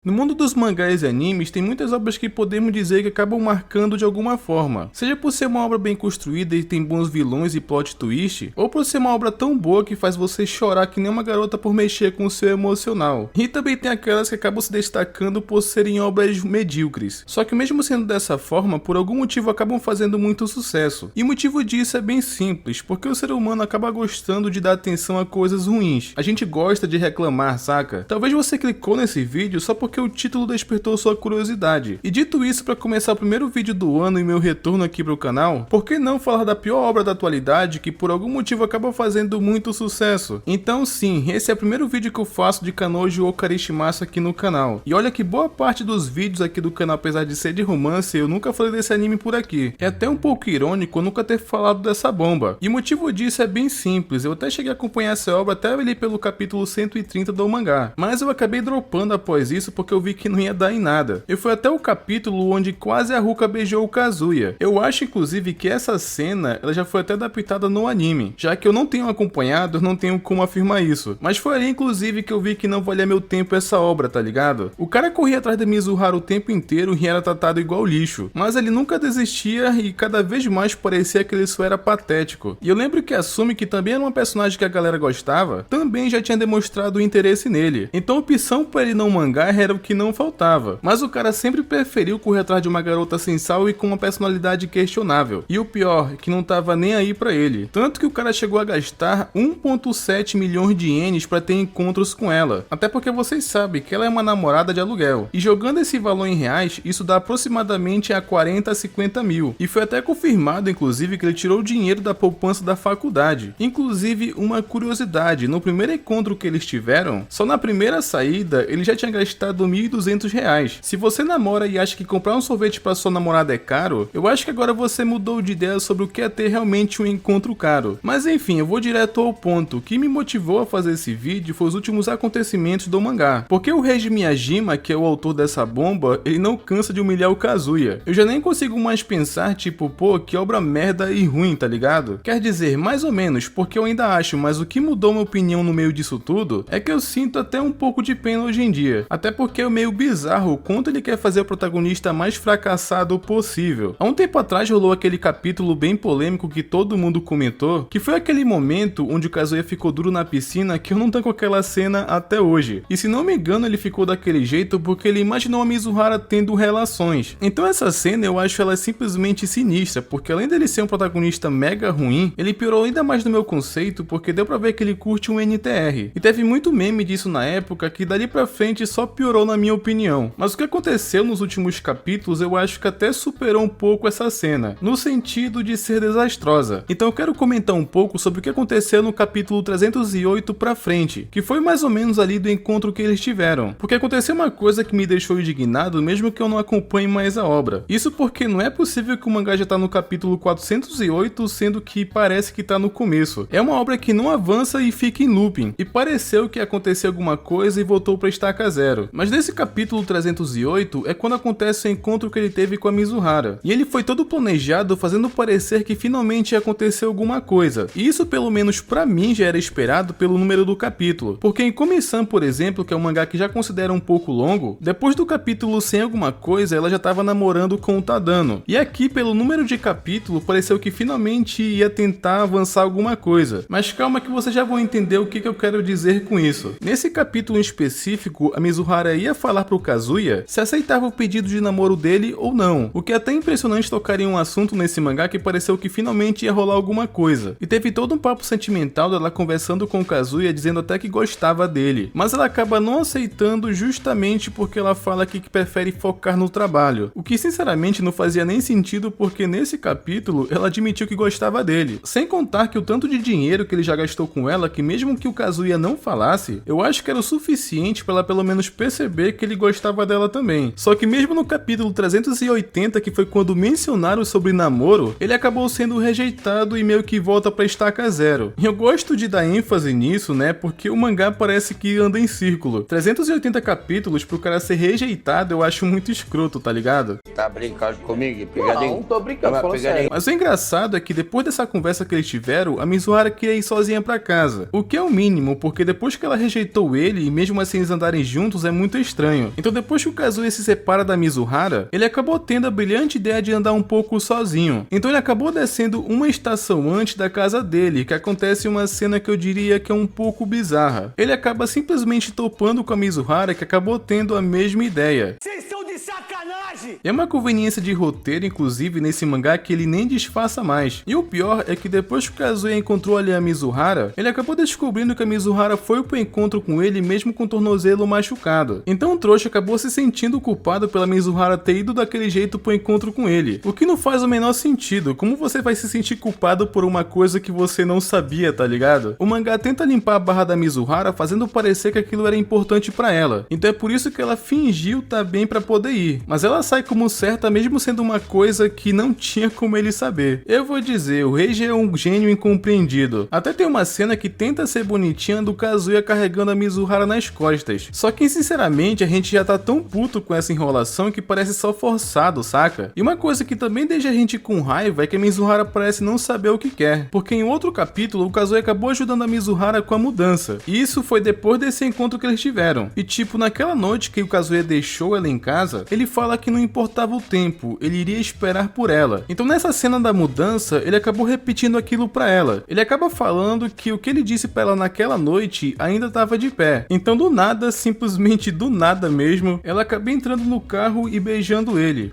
No mundo dos mangás e animes, tem muitas obras que podemos dizer que acabam marcando de alguma forma. Seja por ser uma obra bem construída e tem bons vilões e plot twist, ou por ser uma obra tão boa que faz você chorar que nem uma garota por mexer com o seu emocional. E também tem aquelas que acabam se destacando por serem obras medíocres. Só que mesmo sendo dessa forma, por algum motivo acabam fazendo muito sucesso. E o motivo disso é bem simples, porque o ser humano acaba gostando de dar atenção a coisas ruins. A gente gosta de reclamar, saca? Talvez você clicou nesse vídeo só porque o título despertou sua curiosidade. E dito isso, para começar o primeiro vídeo do ano e meu retorno aqui pro canal, por que não falar da pior obra da atualidade que por algum motivo acaba fazendo muito sucesso? Então sim, esse é o primeiro vídeo que eu faço de Kanojo Okarishimasu aqui no canal. E olha que boa parte dos vídeos aqui do canal, apesar de ser de romance, eu nunca falei desse anime por aqui. É até um pouco irônico eu nunca ter falado dessa bomba. E o motivo disso é bem simples, eu até cheguei a acompanhar essa obra até ali pelo capítulo 130 do mangá. Mas eu acabei dropando após isso porque eu vi que não ia dar em nada. Eu fui até o capítulo onde quase a Ruka beijou o Kazuya. Eu acho inclusive que essa cena ela já foi até adaptada no anime. Já que eu não tenho acompanhado, eu não tenho como afirmar isso. Mas foi ali inclusive que eu vi que não valia meu tempo essa obra, tá ligado? O cara corria atrás da Mizuhara o tempo inteiro e era tratado igual lixo. Mas ele nunca desistia e cada vez mais parecia que ele só era patético. E eu lembro que a Sumi, que também era uma personagem que a galera gostava, também já tinha demonstrado interesse nele. Então a opção para ele não mangar era o que não faltava. Mas o cara sempre preferiu correr atrás de uma garota sem sal e com uma personalidade questionável. E o pior, que não tava nem aí pra ele. Tanto que o cara chegou a gastar 1,7 milhões de ienes pra ter encontros com ela. Até porque vocês sabem que ela é uma namorada de aluguel. E jogando esse valor em reais, isso dá aproximadamente a 40 a 50 mil. E foi até confirmado, inclusive, que ele tirou o dinheiro da poupança da faculdade. Inclusive, uma curiosidade, no primeiro encontro que eles tiveram, só na primeira saída, ele já tinha gastado R$1.200. Se você namora e acha que comprar um sorvete para sua namorada é caro, eu acho que agora você mudou de ideia sobre o que é ter realmente um encontro caro. Mas enfim, eu vou direto ao ponto. O que me motivou a fazer esse vídeo foi os últimos acontecimentos do mangá. Porque o Reiji Miyajima, que é o autor dessa bomba, ele não cansa de humilhar o Kazuya. Eu já nem consigo mais pensar, tipo, pô, que obra merda e ruim, tá ligado? Quer dizer, mais ou menos, porque eu ainda acho, mas o que mudou minha opinião no meio disso tudo é que eu sinto até um pouco de pena hoje em dia. Até porque é meio bizarro o quanto ele quer fazer o protagonista mais fracassado possível. Há um tempo atrás rolou aquele capítulo bem polêmico que todo mundo comentou, que foi aquele momento onde o Kazuya ficou duro na piscina, que eu não tanco aquela cena até hoje. E se não me engano ele ficou daquele jeito porque ele imaginou a Mizuhara tendo relações. Então essa cena eu acho ela simplesmente sinistra, porque além dele ser um protagonista mega ruim, ele piorou ainda mais no meu conceito, porque deu pra ver que ele curte um NTR. E teve muito meme disso na época, que dali pra frente só piorou na minha opinião. Mas o que aconteceu nos últimos capítulos eu acho que até superou um pouco essa cena, no sentido de ser desastrosa. Então eu quero comentar um pouco sobre o que aconteceu no capítulo 308 pra frente, que foi mais ou menos ali do encontro que eles tiveram. Porque aconteceu uma coisa que me deixou indignado mesmo que eu não acompanhe mais a obra. Isso porque não é possível que o mangá já tá no capítulo 408, sendo que parece que tá no começo. É uma obra que não avança e fica em looping, e pareceu que aconteceu alguma coisa e voltou pra estaca zero. Mas nesse capítulo 308 é quando acontece o encontro que ele teve com a Mizuhara. E ele foi todo planejado fazendo parecer que finalmente ia acontecer alguma coisa. E isso pelo menos pra mim já era esperado pelo número do capítulo. Porque em Komi-san, por exemplo, que é um mangá que já considera um pouco longo, depois do capítulo 100 alguma coisa, ela já tava namorando com o Tadano. E aqui pelo número de capítulo pareceu que finalmente ia tentar avançar alguma coisa. Mas calma que vocês já vão entender o que eu quero dizer com isso. Nesse capítulo em específico, a Mizuhara ia falar pro Kazuya se aceitava o pedido de namoro dele ou não, o que é até impressionante tocar em um assunto nesse mangá que pareceu que finalmente ia rolar alguma coisa. E teve todo um papo sentimental dela conversando com o Kazuya, dizendo até que gostava dele, mas ela acaba não aceitando justamente porque ela fala que prefere focar no trabalho, o que sinceramente não fazia nem sentido, porque nesse capítulo ela admitiu que gostava dele, sem contar que o tanto de dinheiro que ele já gastou com ela, que mesmo que o Kazuya não falasse, eu acho que era o suficiente para ela pelo menos perceber que ele gostava dela também. Só que mesmo no capítulo 380, que foi quando mencionaram sobre namoro, ele acabou sendo rejeitado e meio que volta pra estaca zero. E eu gosto de dar ênfase nisso, né, porque o mangá parece que anda em círculo. 380 capítulos pro cara ser rejeitado eu acho muito escroto, tá ligado? Tá brincando comigo? Pegadinho? Não tô brincando, falando sério. Mas o engraçado é que depois dessa conversa que eles tiveram, a Mizuhara queria ir sozinha pra casa. O que é o mínimo, porque depois que ela rejeitou ele, e mesmo assim eles andarem juntos, é muito muito estranho. Então depois que o Kazuya se separa da Mizuhara, ele acabou tendo a brilhante ideia de andar um pouco sozinho. Então ele acabou descendo uma estação antes da casa dele, que acontece uma cena que eu diria que é um pouco bizarra. Ele acaba simplesmente topando com a Mizuhara, que acabou tendo a mesma ideia. Vocês estão de sacanagem! É uma conveniência de roteiro, inclusive, nesse mangá que ele nem disfarça mais. E o pior é que depois que o Kazuya encontrou ali a Mizuhara, ele acabou descobrindo que a Mizuhara foi pro encontro com ele mesmo com o tornozelo machucado. Então o trouxa acabou se sentindo culpado pela Mizuhara ter ido daquele jeito pro encontro com ele. O que não faz o menor sentido. Como você vai se sentir culpado por uma coisa que você não sabia, tá ligado? O mangá tenta limpar a barra da Mizuhara fazendo parecer que aquilo era importante pra ela. Então é por isso que ela fingiu tá bem pra poder ir. Mas ela sai como certa mesmo sendo uma coisa que não tinha como ele saber. Eu vou dizer, o Reiji é um gênio incompreendido. Até tem uma cena que tenta ser bonitinha do Kazuya carregando a Mizuhara nas costas. Só que sinceramente a gente já tá tão puto com essa enrolação que parece só forçado, saca? E uma coisa que também deixa a gente com raiva é que a Mizuhara parece não saber o que quer. Porque em outro capítulo o Kazuya acabou ajudando a Mizuhara com a mudança. E isso foi depois desse encontro que eles tiveram. E tipo, naquela noite que o Kazuya deixou ela em casa, ele fala que não importava o tempo, ele iria esperar por ela. Então nessa cena da mudança, ele acabou repetindo aquilo pra ela. Ele acaba falando que o que ele disse pra ela naquela noite ainda estava de pé. Então do nada, simplesmente do nada mesmo, ela acaba entrando no carro e beijando ele.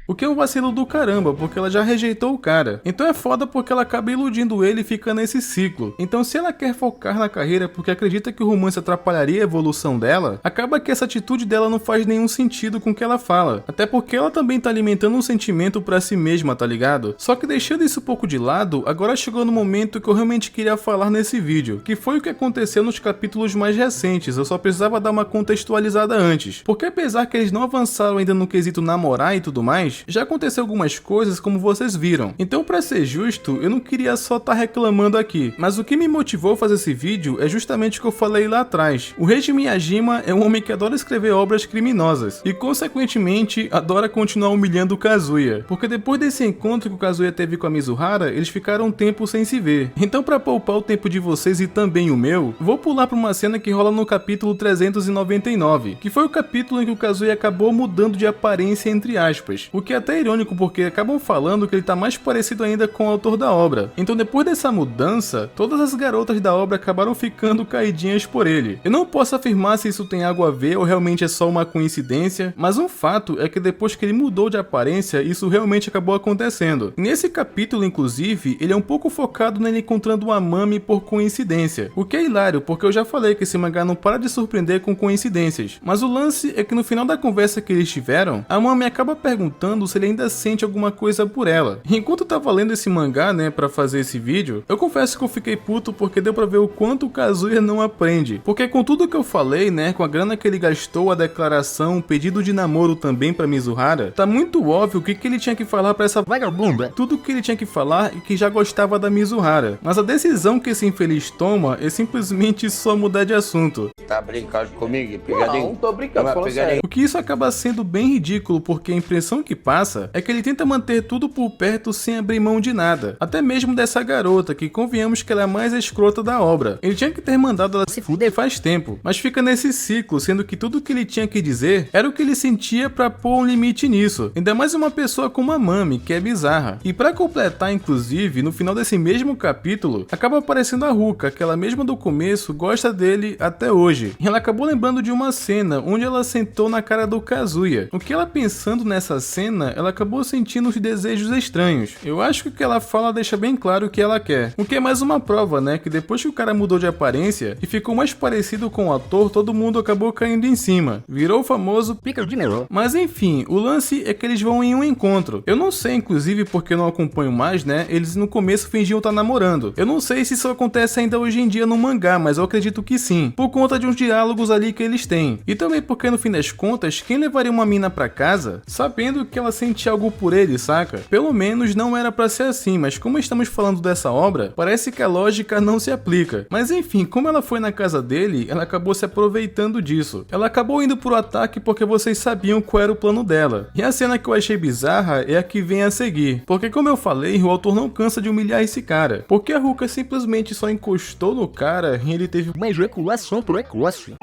O que é um vacilo do caramba, porque ela já rejeitou o cara. Então é foda porque ela acaba iludindo ele e fica nesse ciclo. Então se ela quer focar na carreira porque acredita que o romance atrapalharia a evolução dela, acaba que essa atitude dela não faz nenhum sentido com o que ela fala. Até porque ela também tá alimentando um sentimento pra si mesma, tá ligado? Só que deixando isso um pouco de lado, agora chegou no momento que eu realmente queria falar nesse vídeo, que foi o que aconteceu nos capítulos mais recentes. Eu só precisava dar uma contextualizada antes. Porque apesar que eles não avançaram ainda no quesito namorar e tudo mais, já aconteceu algumas coisas como vocês viram. Então pra ser justo, eu não queria só estar reclamando aqui, mas o que me motivou a fazer esse vídeo é justamente o que eu falei lá atrás. O Reiji Miyajima é um homem que adora escrever obras criminosas e consequentemente adora continuar humilhando o Kazuya, porque depois desse encontro que o Kazuya teve com a Mizuhara, eles ficaram um tempo sem se ver. Então pra poupar o tempo de vocês e também o meu, vou pular pra uma cena que rola no capítulo 399, que foi o capítulo em que o Kazuya acabou mudando de aparência entre aspas, o que é até irônico porque acabam falando que ele tá mais parecido ainda com o autor da obra. Então depois dessa mudança, todas as garotas da obra acabaram ficando caidinhas por ele. Eu não posso afirmar se isso tem algo a ver ou realmente é só uma coincidência, mas um fato é que depois que ele mudou de aparência, isso realmente acabou acontecendo. Nesse capítulo, inclusive, ele é um pouco focado nele encontrando uma Mami por coincidência, o que é hilário porque eu já falei que esse mangá não para de surpreender com coincidências. Mas o lance é que no final da conversa que eles tiveram, a Mami acaba perguntando se ele ainda sente alguma coisa por ela. Enquanto eu tava lendo esse mangá, né, pra fazer esse vídeo, eu confesso que eu fiquei puto porque deu pra ver o quanto o Kazuya não aprende. Porque com tudo que eu falei, né, com a grana que ele gastou, a declaração, o pedido de namoro também pra Mizuhara, tá muito óbvio o que ele tinha que falar pra essa vagabunda. Tudo que ele tinha que falar e que já gostava da Mizuhara. Mas a decisão que esse infeliz toma é simplesmente só mudar de assunto. Tá brincando comigo? Pegadinho? Não, tô brincando, Uma falando pegadinha. sério. O que isso acaba sendo bem ridículo porque a impressão que passa é que ele tenta manter tudo por perto sem abrir mão de nada. Até mesmo dessa garota, que convenhamos que ela é a mais escrota da obra. Ele tinha que ter mandado ela se fuder faz tempo, mas fica nesse ciclo, sendo que tudo que ele tinha que dizer era o que ele sentia pra pôr um limite nisso. Ainda mais uma pessoa como a Mami, que é bizarra. E pra completar, inclusive, no final desse mesmo capítulo, acaba aparecendo a Ruka, que ela mesma do começo gosta dele até hoje. E ela acabou lembrando de uma cena onde ela sentou na cara do Kazuya. O que ela pensando nessa cena, ela acabou sentindo os desejos estranhos. Eu acho que o que ela fala deixa bem claro o que ela quer. O que é mais uma prova, né, que depois que o cara mudou de aparência e ficou mais parecido com o ator, todo mundo acabou caindo em cima. Virou o famoso pica de nero. Mas enfim, o lance é que eles vão em um encontro. Eu não sei, inclusive, porque eu não acompanho mais, né, eles no começo fingiam estar namorando. Eu não sei se isso acontece ainda hoje em dia no mangá, mas eu acredito que sim, por conta de uns diálogos ali que eles têm. E também porque no fim das contas, quem levaria uma mina pra casa, sabendo que ela ela sente algo por ele, saca? Pelo menos não era pra ser assim, mas como estamos falando dessa obra, parece que a lógica não se aplica. Mas enfim, como ela foi na casa dele, ela acabou se aproveitando disso. Ela acabou indo pro ataque porque vocês sabiam qual era o plano dela. E a cena que eu achei bizarra é a que vem a seguir. Porque como eu falei, o autor não cansa de humilhar esse cara. Porque a Ruka simplesmente só encostou no cara e ele teve Uma ejaculação precoce.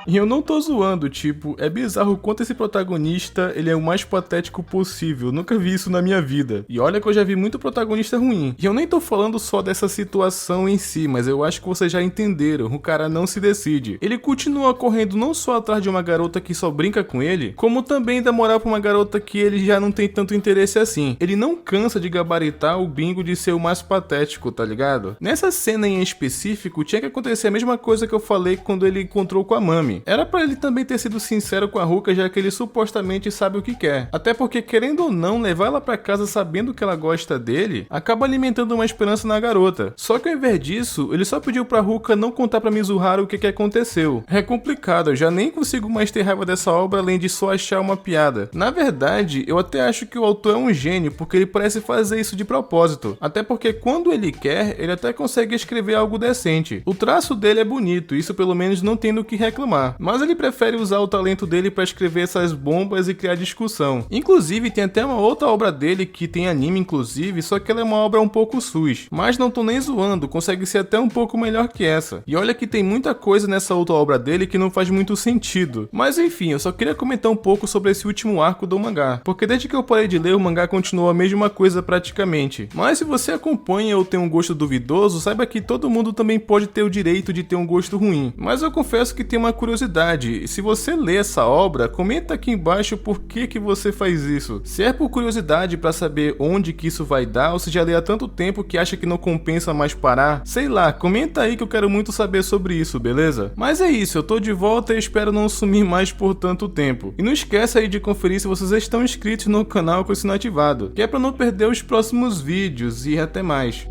E eu não tô zoando, tipo, é bizarro o quanto esse protagonista, ele é o mais patético possível, nunca vi isso na minha vida. E olha que eu já vi muito protagonista ruim. E eu nem tô falando só dessa situação em si, mas eu acho que vocês já entenderam, o cara não se decide. Ele continua correndo não só atrás de uma garota que só brinca com ele, como também dá moral pra uma garota que ele já não tem tanto interesse assim. Ele não cansa de gabaritar o bingo de ser o mais patético, tá ligado? Nessa cena em específico, tinha que acontecer a mesma coisa que eu falei quando ele encontrou com a Mami. Era pra ele também ter sido sincero com a Ruka, já que ele supostamente sabe o que quer. Até porque, querendo ou não, levar ela pra casa sabendo que ela gosta dele, acaba alimentando uma esperança na garota. Só que ao invés disso, ele só pediu pra Ruka não contar pra Mizuharu o que aconteceu. É complicado, eu já nem consigo mais ter raiva dessa obra além de só achar uma piada. Na verdade, eu até acho que o autor é um gênio, porque ele parece fazer isso de propósito. Até porque quando ele quer, ele até consegue escrever algo decente. O traço dele é bonito, isso pelo menos não tem do que reclamar. Mas ele prefere usar o talento dele pra escrever essas bombas e criar discussão. Inclusive, tem até uma outra obra dele que tem anime, inclusive, só que ela é uma obra um pouco sus. Mas não tô nem zoando, consegue ser até um pouco melhor que essa. E olha que tem muita coisa nessa outra obra dele que não faz muito sentido. Mas enfim, eu só queria comentar um pouco sobre esse último arco do mangá, porque desde que eu parei de ler, o mangá continuou a mesma coisa praticamente. Mas se você acompanha ou tem um gosto duvidoso, saiba que todo mundo também pode ter o direito de ter um gosto ruim. Mas eu confesso que tem uma curiosidade. Se você lê essa obra, comenta aqui embaixo por que você faz isso. Se é por curiosidade pra saber onde que isso vai dar, ou se já lê há tanto tempo que acha que não compensa mais parar, sei lá, comenta aí que eu quero muito saber sobre isso, beleza? Mas é isso, eu tô de volta e espero não sumir mais por tanto tempo. E não esquece aí de conferir se vocês estão inscritos no canal com o sino ativado, que é pra não perder os próximos vídeos, e até mais.